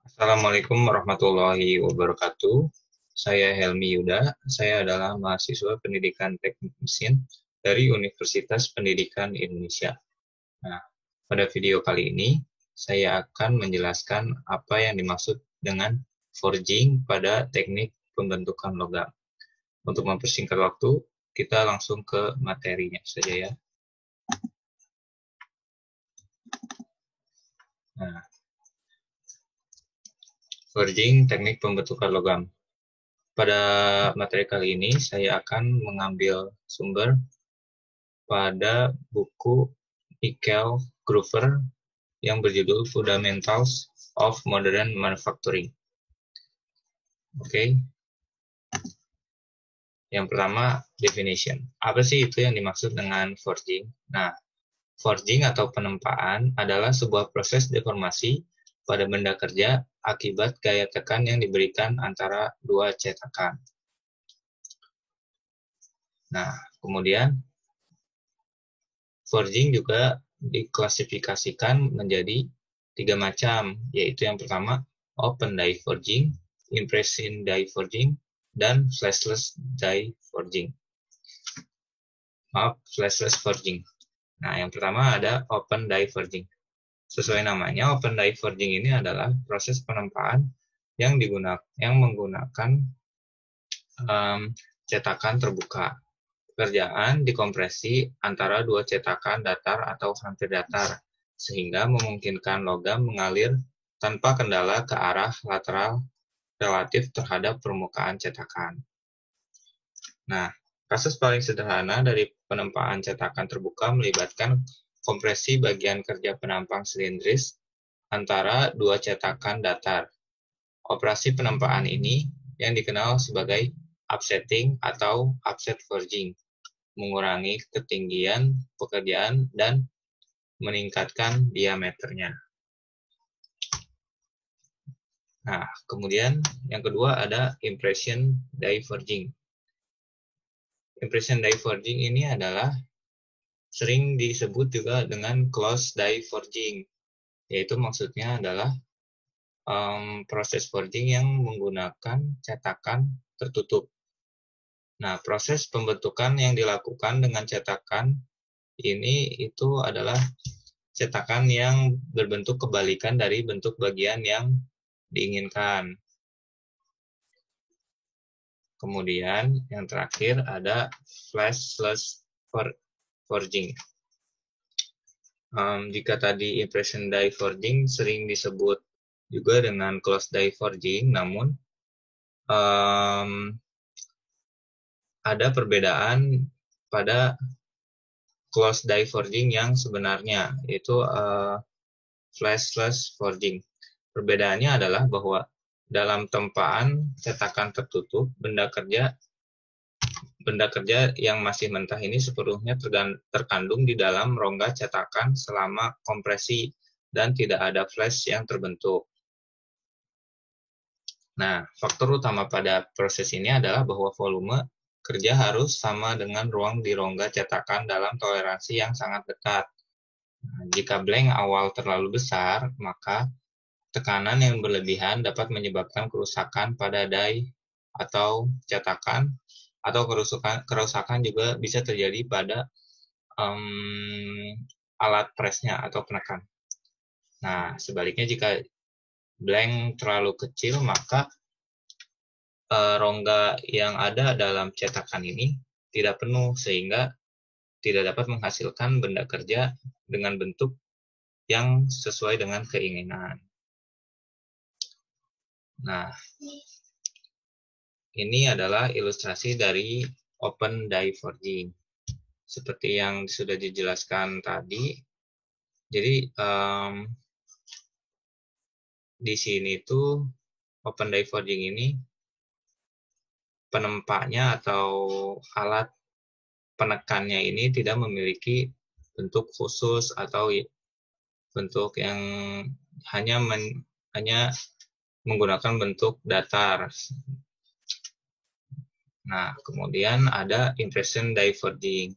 Assalamualaikum warahmatullahi wabarakatuh. Saya Helmi Yuda. Saya adalah mahasiswa pendidikan teknik mesin dari Universitas Pendidikan Indonesia. Nah, pada video kali ini, saya akan menjelaskan apa yang dimaksud dengan forging pada teknik pembentukan logam. Untuk mempersingkat waktu, kita langsung ke materinya saja ya. Nah, forging teknik pembentukan logam. Pada materi kali ini, saya akan mengambil sumber pada buku Michael Groover yang berjudul Fundamentals of Modern Manufacturing. Oke. Yang pertama, definition. Apa sih itu yang dimaksud dengan forging? Nah, forging atau penempaan adalah sebuah proses deformasi pada benda kerja akibat gaya tekan yang diberikan antara dua cetakan. Nah, kemudian forging juga diklasifikasikan menjadi 3 macam, yaitu yang pertama open die forging, impression die forging, dan flashless die forging. Flashless forging. Nah, yang pertama ada open die forging. Sesuai namanya, open die forging ini adalah proses penempaan yang menggunakan cetakan terbuka. Pekerjaan dikompresi antara dua cetakan datar atau hampir datar, sehingga memungkinkan logam mengalir tanpa kendala ke arah lateral relatif terhadap permukaan cetakan. Nah, kasus paling sederhana dari penempaan cetakan terbuka melibatkan kompresi bagian kerja penampang silindris antara dua cetakan datar. Operasi penempaan ini yang dikenal sebagai upsetting atau upset forging, mengurangi ketinggian pekerjaan dan meningkatkan diameternya. Nah, kemudian yang kedua ada impression die forging. Impression die forging ini adalah sering disebut juga dengan close die forging, yaitu maksudnya adalah proses forging yang menggunakan cetakan tertutup. Nah, proses pembentukan yang dilakukan dengan cetakan ini itu adalah cetakan yang berbentuk kebalikan dari bentuk bagian yang diinginkan. Kemudian yang terakhir ada flashless forging. Jika tadi impression die forging sering disebut juga dengan close die forging, namun ada perbedaan pada close die forging yang sebenarnya, yaitu flashless forging. Perbedaannya adalah bahwa dalam tempaan cetakan tertutup, benda kerja yang masih mentah ini sepenuhnya terkandung di dalam rongga cetakan selama kompresi dan tidak ada flash yang terbentuk. Nah, faktor utama pada proses ini adalah bahwa volume kerja harus sama dengan ruang di rongga cetakan dalam toleransi yang sangat dekat. Nah, jika blank awal terlalu besar, maka tekanan yang berlebihan dapat menyebabkan kerusakan pada die atau cetakan, atau kerusakan juga bisa terjadi pada alat presnya atau penekan. Nah, sebaliknya jika blank terlalu kecil, maka rongga yang ada dalam cetakan ini tidak penuh sehingga tidak dapat menghasilkan benda kerja dengan bentuk yang sesuai dengan keinginan. Nah, ini adalah ilustrasi dari open die forging. Seperti yang sudah dijelaskan tadi, jadi di sini tuh open die forging ini penempanya atau alat penekannya ini tidak memiliki bentuk khusus atau bentuk yang hanya menggunakan bentuk datar. Nah, kemudian ada impression die forging.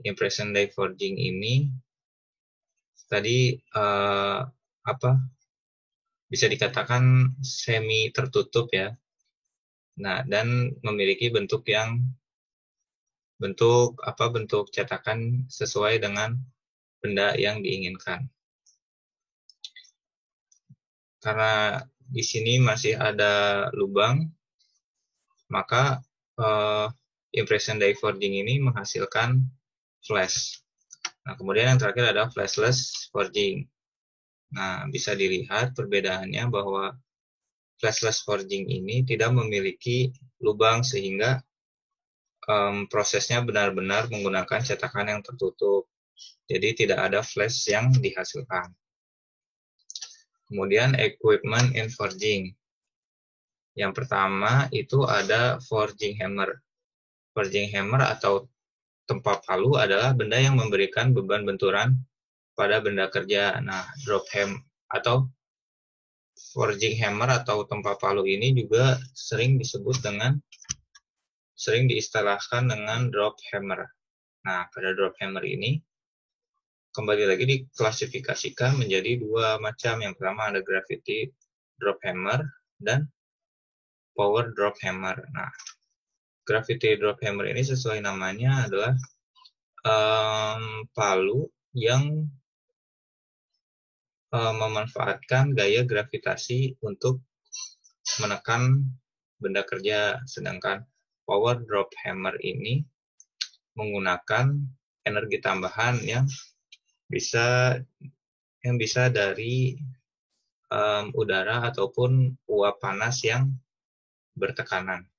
Impression die forging ini tadi bisa dikatakan semi tertutup ya. Nah, dan memiliki bentuk cetakan sesuai dengan benda yang diinginkan. Karena di sini masih ada lubang, maka impression die forging ini menghasilkan flash. Nah, kemudian yang terakhir adalah flashless forging. Nah, bisa dilihat perbedaannya bahwa flashless forging ini tidak memiliki lubang sehingga prosesnya benar-benar menggunakan cetakan yang tertutup. Jadi tidak ada flash yang dihasilkan. Kemudian equipment in forging. Yang pertama itu ada forging hammer. Forging hammer atau tempa palu adalah benda yang memberikan beban benturan pada benda kerja. Nah, drop hammer atau forging hammer atau tempa palu ini juga sering diistilahkan dengan drop hammer. Nah, pada drop hammer ini kembali lagi diklasifikasikan menjadi dua macam. Yang pertama ada gravity drop hammer dan power drop hammer. Nah, gravity drop hammer ini sesuai namanya adalah palu yang memanfaatkan gaya gravitasi untuk menekan benda kerja, sedangkan power drop hammer ini menggunakan energi tambahan yang bisa dari udara ataupun uap panas yang bertekanan.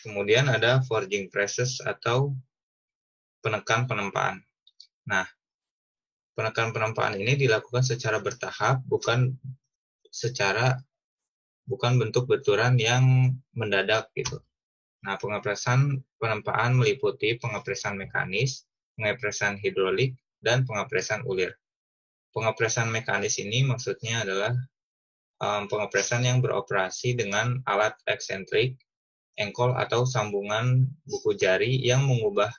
Kemudian ada forging presses atau penekan penempaan. Nah, penekan penempaan ini dilakukan secara bertahap, bukan bentuk benturan yang mendadak gitu. Nah, pengepresan penempaan meliputi pengepresan mekanis, pengepresan hidrolik, dan pengepresan ulir. Pengepresan mekanis ini maksudnya adalah pengepresan yang beroperasi dengan alat eksentrik, engkol atau sambungan buku jari yang mengubah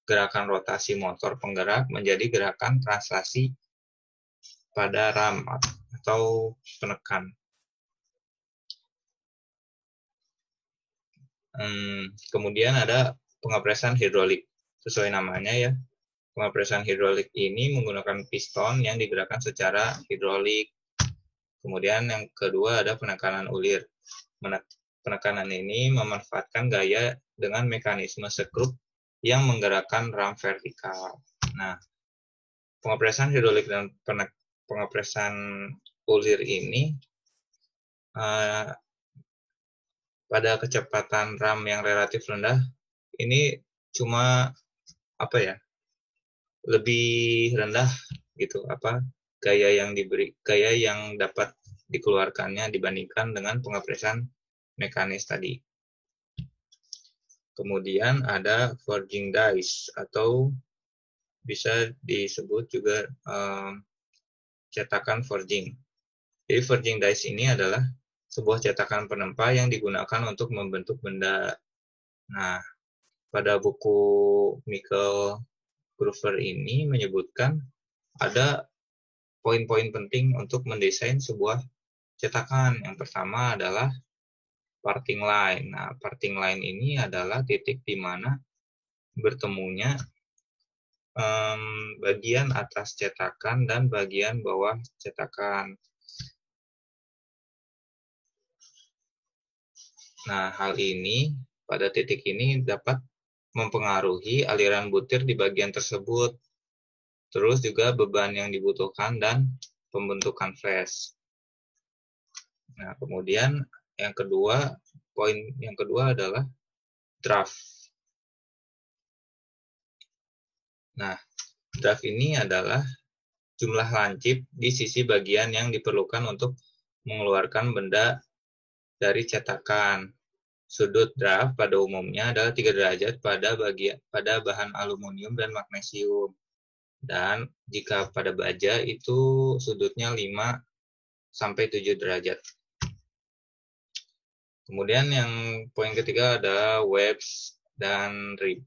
gerakan rotasi motor penggerak menjadi gerakan translasi pada ram atau penekan. Kemudian ada pengepresan hidrolik. Sesuai namanya ya, pengepresan hidrolik ini menggunakan piston yang digerakkan secara hidrolik. Kemudian yang kedua ada penekanan ulir. Penekanan ini memanfaatkan gaya dengan mekanisme sekrup yang menggerakkan ram vertikal. Nah, pengepresan hidrolik dan pengepresan ulir ini pada kecepatan ram yang relatif rendah ini cuma lebih rendah gitu gaya yang dapat dikeluarkannya dibandingkan dengan pengepresan mekanis tadi. Kemudian ada forging dies atau bisa disebut juga cetakan forging. Jadi forging dies ini adalah sebuah cetakan penempa yang digunakan untuk membentuk benda. Nah, pada buku Michael Groover ini menyebutkan ada poin-poin penting untuk mendesain sebuah cetakan. Yang pertama adalah parting line. Nah, parting line ini adalah titik di mana bertemunya bagian atas cetakan dan bagian bawah cetakan. Nah, hal ini pada titik ini dapat mempengaruhi aliran butir di bagian tersebut. Terus juga beban yang dibutuhkan dan pembentukan flash. Nah, kemudian poin yang kedua adalah draft. Nah, draft ini adalah jumlah lancip di sisi bagian yang diperlukan untuk mengeluarkan benda dari cetakan. Sudut draft pada umumnya adalah 3 derajat pada bahan aluminium dan magnesium. Dan jika pada baja itu sudutnya 5 sampai 7 derajat. Kemudian yang poin ketiga ada webs dan rib.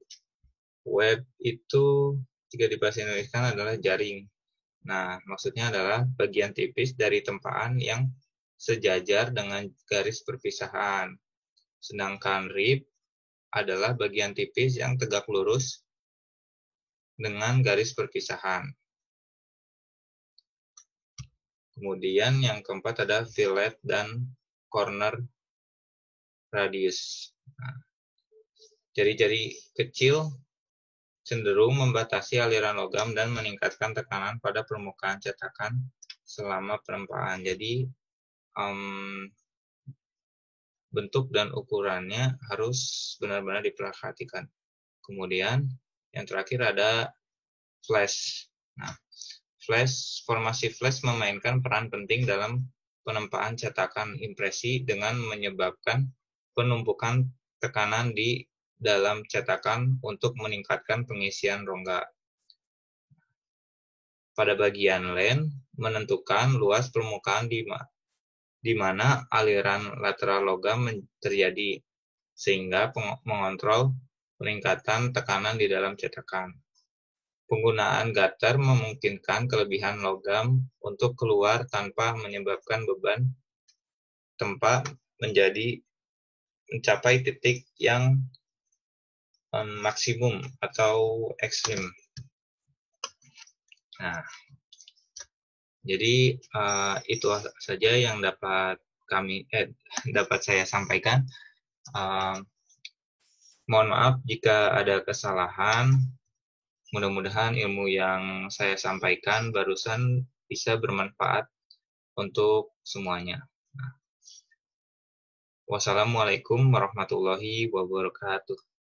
Web itu jika dibahasa Indonesia adalah jaring. Nah, maksudnya adalah bagian tipis dari tempaan yang sejajar dengan garis perpisahan. Sedangkan rib adalah bagian tipis yang tegak lurus dengan garis perpisahan. Kemudian yang keempat ada fillet dan corner radius. Nah, jari-jari kecil cenderung membatasi aliran logam dan meningkatkan tekanan pada permukaan cetakan selama penempaan. Jadi bentuk dan ukurannya harus benar-benar diperhatikan. Kemudian yang terakhir ada flash. Nah, formasi flash memainkan peran penting dalam penempaan cetakan impresi dengan menyebabkan penumpukan tekanan di dalam cetakan untuk meningkatkan pengisian rongga. Pada bagian len, menentukan luas permukaan di mana aliran lateral logam terjadi, sehingga mengontrol peningkatan tekanan di dalam cetakan. Penggunaan gutter memungkinkan kelebihan logam untuk keluar tanpa menyebabkan beban tempa mencapai titik yang maksimum atau ekstrim. Nah, jadi itu saja yang dapat saya sampaikan. Mohon maaf jika ada kesalahan. Mudah-mudahan ilmu yang saya sampaikan barusan bisa bermanfaat untuk semuanya. Wassalamualaikum warahmatullahi wabarakatuh.